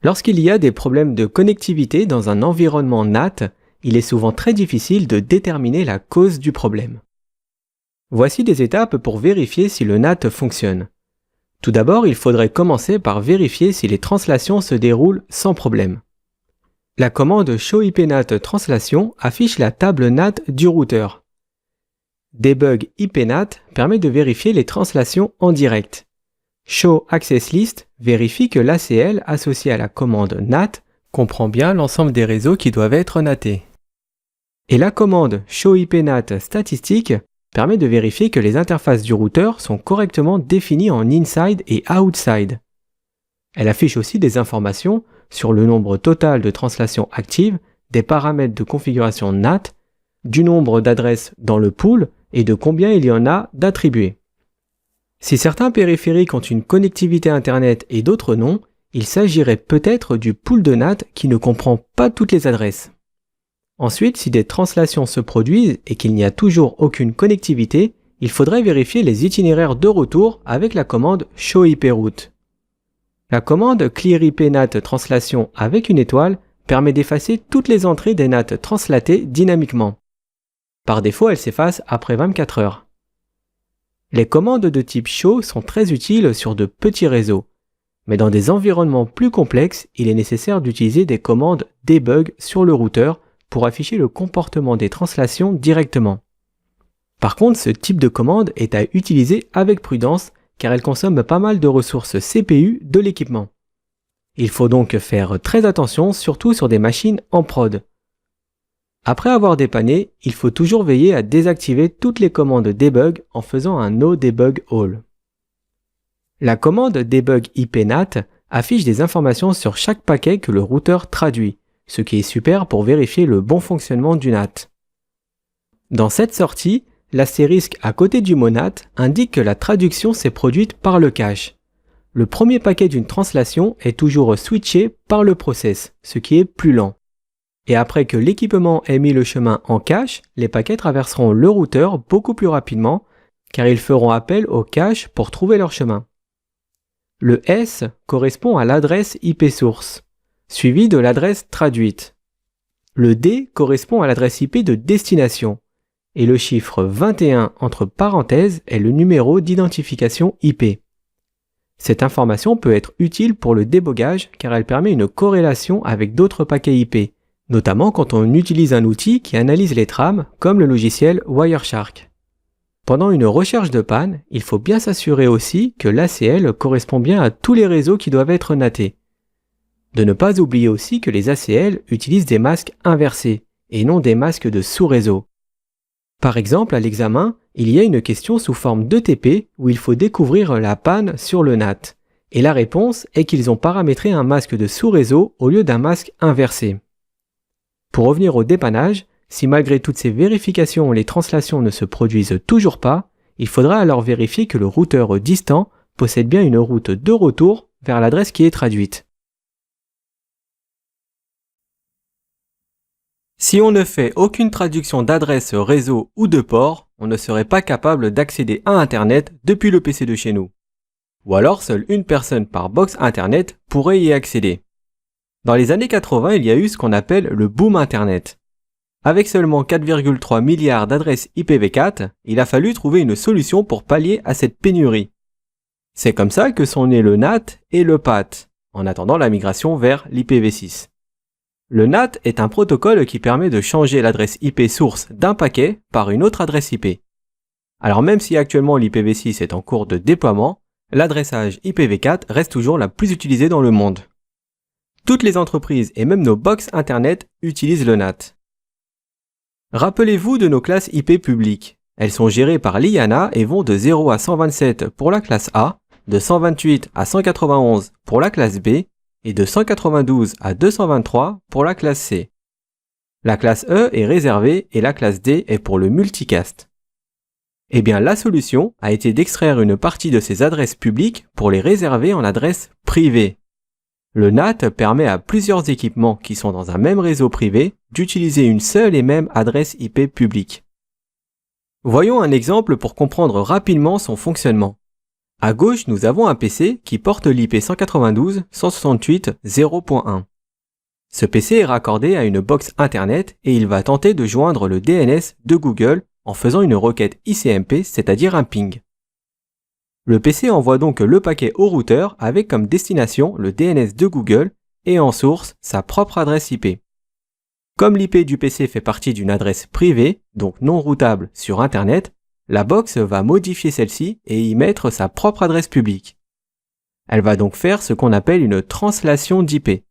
Lorsqu'il y a des problèmes de connectivité dans un environnement NAT, il est souvent très difficile de déterminer la cause du problème. Voici des étapes pour vérifier si le NAT fonctionne. Tout d'abord, il faudrait commencer par vérifier si les translations se déroulent sans problème. La commande showIPNAT translation affiche la table NAT du routeur. Debug IPNAT permet de vérifier les translations en direct. Show Access List vérifie que l'ACL associé à la commande NAT comprend bien l'ensemble des réseaux qui doivent être NATés. Et la commande showIPNAT statistique permet de vérifier que les interfaces du routeur sont correctement définies en inside et outside. Elle affiche aussi des informations sur le nombre total de translations actives, des paramètres de configuration NAT, du nombre d'adresses dans le pool et de combien il y en a d'attribués. Si certains périphériques ont une connectivité Internet et d'autres non, il s'agirait peut-être du pool de NAT qui ne comprend pas toutes les adresses. Ensuite, si des translations se produisent et qu'il n'y a toujours aucune connectivité, il faudrait vérifier les itinéraires de retour avec la commande showIPRoute. La commande clearIPNAT translation avec une étoile permet d'effacer toutes les entrées des NAT translatées dynamiquement. Par défaut, elle s'efface après 24 heures. Les commandes de type show sont très utiles sur de petits réseaux, mais dans des environnements plus complexes, il est nécessaire d'utiliser des commandes debug sur le routeur pour afficher le comportement des translations directement. Par contre, ce type de commande est à utiliser avec prudence car elle consomme pas mal de ressources CPU de l'équipement. Il faut donc faire très attention, surtout sur des machines en prod. Après avoir dépanné, il faut toujours veiller à désactiver toutes les commandes debug en faisant un no debug all. La commande debug IPNAT affiche des informations sur chaque paquet que le routeur traduit, ce qui est super pour vérifier le bon fonctionnement du NAT. Dans cette sortie, l'astérisque à côté du mot NAT indique que la traduction s'est produite par le cache. Le premier paquet d'une translation est toujours switché par le process, ce qui est plus lent. Et après que l'équipement ait mis le chemin en cache, les paquets traverseront le routeur beaucoup plus rapidement, car ils feront appel au cache pour trouver leur chemin. Le S correspond à l'adresse IP source, suivi de l'adresse traduite. Le D correspond à l'adresse IP de destination, et le chiffre 21 entre parenthèses est le numéro d'identification IP. Cette information peut être utile pour le débogage car elle permet une corrélation avec d'autres paquets IP, notamment quand on utilise un outil qui analyse les trames comme le logiciel Wireshark. Pendant une recherche de panne, il faut bien s'assurer aussi que l'ACL correspond bien à tous les réseaux qui doivent être NATés. De ne pas oublier aussi que les ACL utilisent des masques inversés et non des masques de sous-réseau. Par exemple, à l'examen, il y a une question sous forme d'ETP où il faut découvrir la panne sur le NAT. Et la réponse est qu'ils ont paramétré un masque de sous-réseau au lieu d'un masque inversé. Pour revenir au dépannage, si malgré toutes ces vérifications les translations ne se produisent toujours pas, il faudra alors vérifier que le routeur distant possède bien une route de retour vers l'adresse qui est traduite. Si on ne fait aucune traduction d'adresse réseau ou de port, on ne serait pas capable d'accéder à Internet depuis le PC de chez nous. Ou alors seule une personne par box Internet pourrait y accéder. Dans les années 80, il y a eu ce qu'on appelle le boom Internet. Avec seulement 4,3 milliards d'adresses IPv4, il a fallu trouver une solution pour pallier à cette pénurie. C'est comme ça que sont nés le NAT et le PAT, en attendant la migration vers l'IPv6. Le NAT est un protocole qui permet de changer l'adresse IP source d'un paquet par une autre adresse IP. Alors même si actuellement l'IPv6 est en cours de déploiement, l'adressage IPv4 reste toujours la plus utilisée dans le monde. Toutes les entreprises et même nos box Internet utilisent le NAT. Rappelez-vous de nos classes IP publiques. Elles sont gérées par l'IANA et vont de 0 à 127 pour la classe A, de 128 à 191 pour la classe B et de 192 à 223 pour la classe C. La classe E est réservée et la classe D est pour le multicast. Eh bien, la solution a été d'extraire une partie de ces adresses publiques pour les réserver en adresses privées. Le NAT permet à plusieurs équipements qui sont dans un même réseau privé d'utiliser une seule et même adresse IP publique. Voyons un exemple pour comprendre rapidement son fonctionnement. À gauche, nous avons un PC qui porte l'IP 192.168.0.1. Ce PC est raccordé à une box Internet et il va tenter de joindre le DNS de Google en faisant une requête ICMP, c'est-à-dire un ping. Le PC envoie donc le paquet au routeur avec comme destination le DNS de Google et en source sa propre adresse IP. Comme l'IP du PC fait partie d'une adresse privée, donc non routable sur Internet, la box va modifier celle-ci et y mettre sa propre adresse publique. Elle va donc faire ce qu'on appelle une translation d'IP.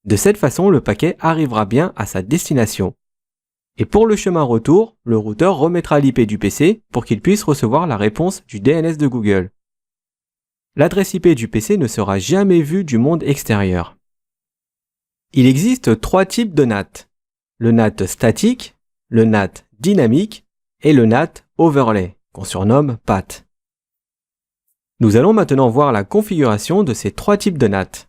De cette façon, le paquet arrivera bien à sa destination. Et pour le chemin retour, le routeur remettra l'IP du PC pour qu'il puisse recevoir la réponse du DNS de Google. L'adresse IP du PC ne sera jamais vue du monde extérieur. Il existe 3 types de NAT. Le NAT statique, le NAT dynamique et le NAT overlay, qu'on surnomme PAT. Nous allons maintenant voir la configuration de ces 3 types de NAT.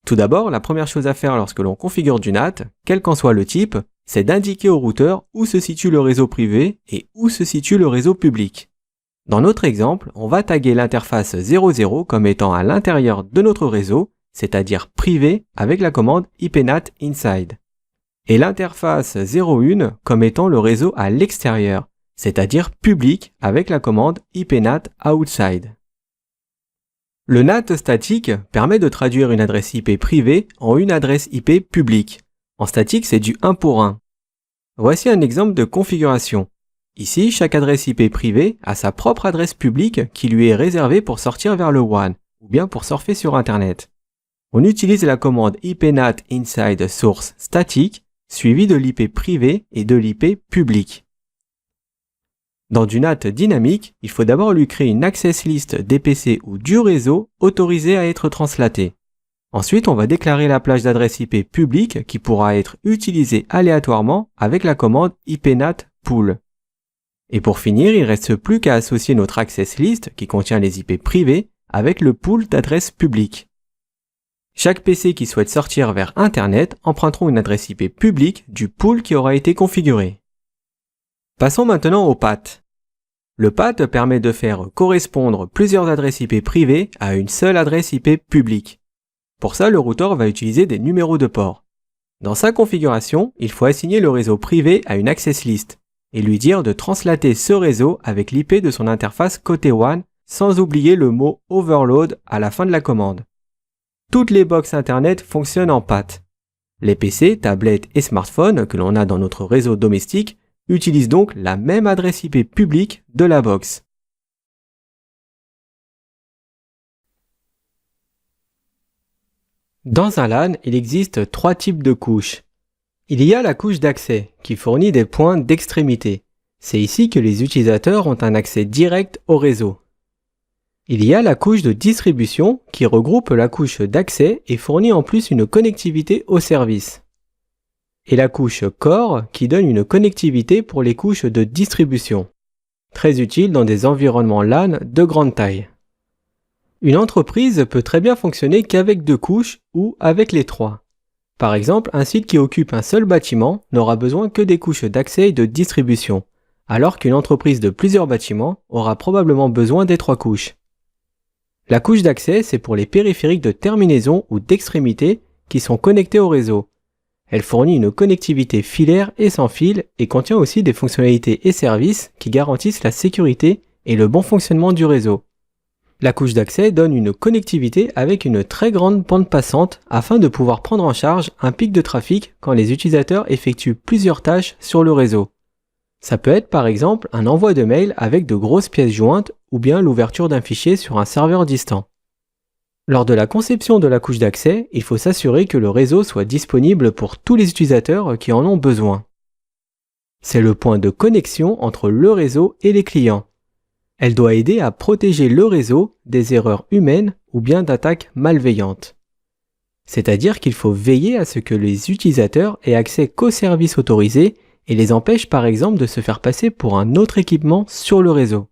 Tout d'abord, la première chose à faire lorsque l'on configure du NAT, quel qu'en soit le type, c'est d'indiquer au routeur où se situe le réseau privé et où se situe le réseau public. Dans notre exemple, on va taguer l'interface 00 comme étant à l'intérieur de notre réseau, c'est-à-dire privé avec la commande ipnat inside. Et l'interface 01 comme étant le réseau à l'extérieur, c'est-à-dire public avec la commande ipnat outside. Le NAT statique permet de traduire une adresse IP privée en une adresse IP publique. En statique, c'est du 1 pour 1. Voici un exemple de configuration. Ici, chaque adresse IP privée a sa propre adresse publique qui lui est réservée pour sortir vers le WAN ou bien pour surfer sur Internet. On utilise la commande ipnat inside source statique suivie de l'IP privé et de l'IP public. Dans du NAT dynamique, il faut d'abord lui créer une access list des PC ou du réseau autorisé à être translaté. Ensuite, on va déclarer la plage d'adresse IP publique qui pourra être utilisée aléatoirement avec la commande ipnat pool. Et pour finir, il ne reste plus qu'à associer notre access list qui contient les IP privés avec le pool d'adresses publiques. Chaque PC qui souhaite sortir vers Internet emprunteront une adresse IP publique du pool qui aura été configuré. Passons maintenant au PAT. Le PAT permet de faire correspondre plusieurs adresses IP privées à une seule adresse IP publique. Pour ça, le routeur va utiliser des numéros de port. Dans sa configuration, il faut assigner le réseau privé à une access list et lui dire de translater ce réseau avec l'IP de son interface côté WAN sans oublier le mot overload à la fin de la commande. Toutes les box Internet fonctionnent en PAT. Les PC, tablettes et smartphones que l'on a dans notre réseau domestique utilisent donc la même adresse IP publique de la box. Dans un LAN, il existe 3 types de couches. Il y a la couche d'accès qui fournit des points d'extrémité. C'est ici que les utilisateurs ont un accès direct au réseau. Il y a la couche de distribution qui regroupe la couche d'accès et fournit en plus une connectivité au service. Et la couche Core qui donne une connectivité pour les couches de distribution. Très utile dans des environnements LAN de grande taille. Une entreprise peut très bien fonctionner qu'avec 2 couches ou avec les 3. Par exemple, un site qui occupe un seul bâtiment n'aura besoin que des couches d'accès et de distribution, alors qu'une entreprise de plusieurs bâtiments aura probablement besoin des 3 couches. La couche d'accès, c'est pour les périphériques de terminaison ou d'extrémité qui sont connectés au réseau. Elle fournit une connectivité filaire et sans fil et contient aussi des fonctionnalités et services qui garantissent la sécurité et le bon fonctionnement du réseau. La couche d'accès donne une connectivité avec une très grande bande passante afin de pouvoir prendre en charge un pic de trafic quand les utilisateurs effectuent plusieurs tâches sur le réseau. Ça peut être par exemple un envoi de mail avec de grosses pièces jointes ou bien l'ouverture d'un fichier sur un serveur distant. Lors de la conception de la couche d'accès, il faut s'assurer que le réseau soit disponible pour tous les utilisateurs qui en ont besoin. C'est le point de connexion entre le réseau et les clients. Elle doit aider à protéger le réseau des erreurs humaines ou bien d'attaques malveillantes. C'est-à-dire qu'il faut veiller à ce que les utilisateurs aient accès qu'aux services autorisés et les empêche par exemple de se faire passer pour un autre équipement sur le réseau.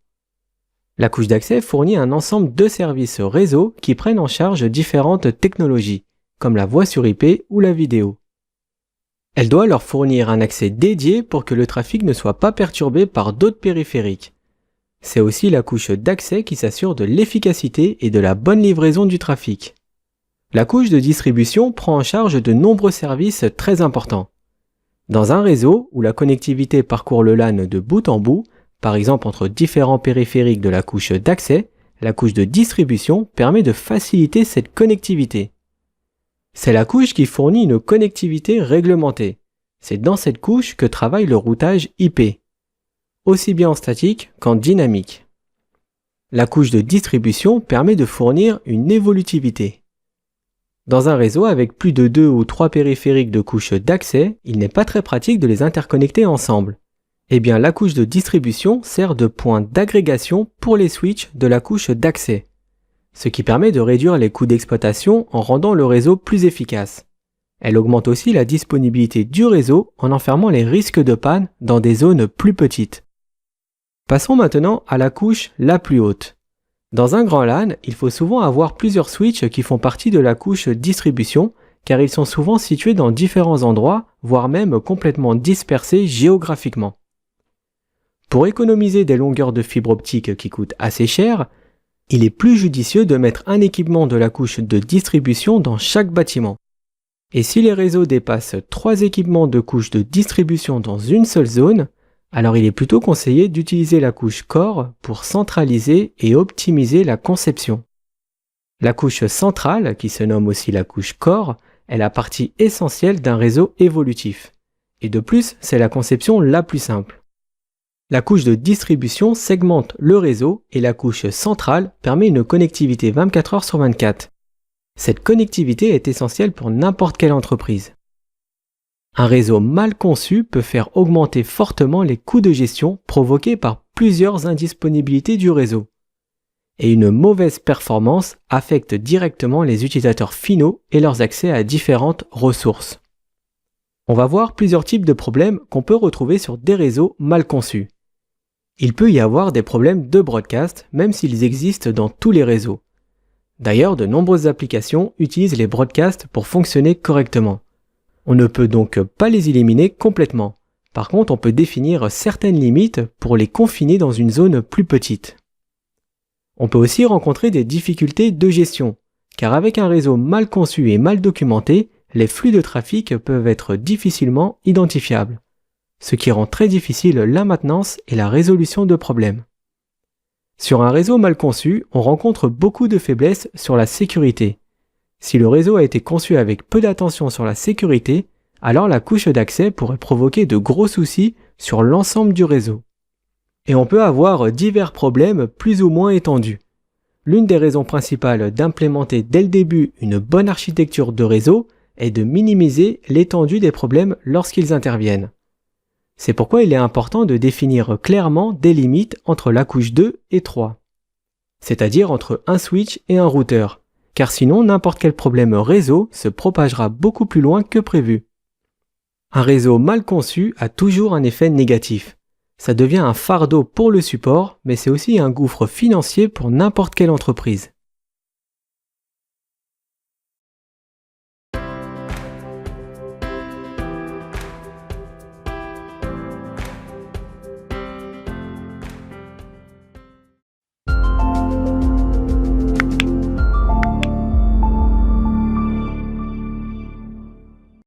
La couche d'accès fournit un ensemble de services réseau qui prennent en charge différentes technologies, comme la voix sur IP ou la vidéo. Elle doit leur fournir un accès dédié pour que le trafic ne soit pas perturbé par d'autres périphériques. C'est aussi la couche d'accès qui s'assure de l'efficacité et de la bonne livraison du trafic. La couche de distribution prend en charge de nombreux services très importants. Dans un réseau où la connectivité parcourt le LAN de bout en bout, par exemple entre différents périphériques de la couche d'accès, la couche de distribution permet de faciliter cette connectivité. C'est la couche qui fournit une connectivité réglementée. C'est dans cette couche que travaille le routage IP, aussi bien en statique qu'en dynamique. La couche de distribution permet de fournir une évolutivité. Dans un réseau avec plus de 2 ou 3 périphériques de couches d'accès, il n'est pas très pratique de les interconnecter ensemble. Eh bien, la couche de distribution sert de point d'agrégation pour les switches de la couche d'accès, ce qui permet de réduire les coûts d'exploitation en rendant le réseau plus efficace. Elle augmente aussi la disponibilité du réseau en enfermant les risques de panne dans des zones plus petites. Passons maintenant à la couche la plus haute. Dans un grand LAN, il faut souvent avoir plusieurs switches qui font partie de la couche distribution, car ils sont souvent situés dans différents endroits, voire même complètement dispersés géographiquement. Pour économiser des longueurs de fibre optique qui coûtent assez cher, il est plus judicieux de mettre un équipement de la couche de distribution dans chaque bâtiment. Et si les réseaux dépassent 3 équipements de couche de distribution dans une seule zone, alors il est plutôt conseillé d'utiliser la couche Core pour centraliser et optimiser la conception. La couche centrale, qui se nomme aussi la couche Core, est la partie essentielle d'un réseau évolutif. Et de plus, c'est la conception la plus simple. La couche de distribution segmente le réseau et la couche centrale permet une connectivité 24 heures sur 24. Cette connectivité est essentielle pour n'importe quelle entreprise. Un réseau mal conçu peut faire augmenter fortement les coûts de gestion provoqués par plusieurs indisponibilités du réseau. Et une mauvaise performance affecte directement les utilisateurs finaux et leurs accès à différentes ressources. On va voir plusieurs types de problèmes qu'on peut retrouver sur des réseaux mal conçus. Il peut y avoir des problèmes de broadcast, même s'ils existent dans tous les réseaux. D'ailleurs, de nombreuses applications utilisent les broadcasts pour fonctionner correctement. On ne peut donc pas les éliminer complètement. Par contre, on peut définir certaines limites pour les confiner dans une zone plus petite. On peut aussi rencontrer des difficultés de gestion, car avec un réseau mal conçu et mal documenté, les flux de trafic peuvent être difficilement identifiables, ce qui rend très difficile la maintenance et la résolution de problèmes. Sur un réseau mal conçu, on rencontre beaucoup de faiblesses sur la sécurité. Si le réseau a été conçu avec peu d'attention sur la sécurité, alors la couche d'accès pourrait provoquer de gros soucis sur l'ensemble du réseau. Et on peut avoir divers problèmes plus ou moins étendus. L'une des raisons principales d'implémenter dès le début une bonne architecture de réseau est de minimiser l'étendue des problèmes lorsqu'ils interviennent. C'est pourquoi il est important de définir clairement des limites entre la couche 2 et 3, c'est-à-dire entre un switch et un routeur, car sinon n'importe quel problème réseau se propagera beaucoup plus loin que prévu. Un réseau mal conçu a toujours un effet négatif. Ça devient un fardeau pour le support, mais c'est aussi un gouffre financier pour n'importe quelle entreprise.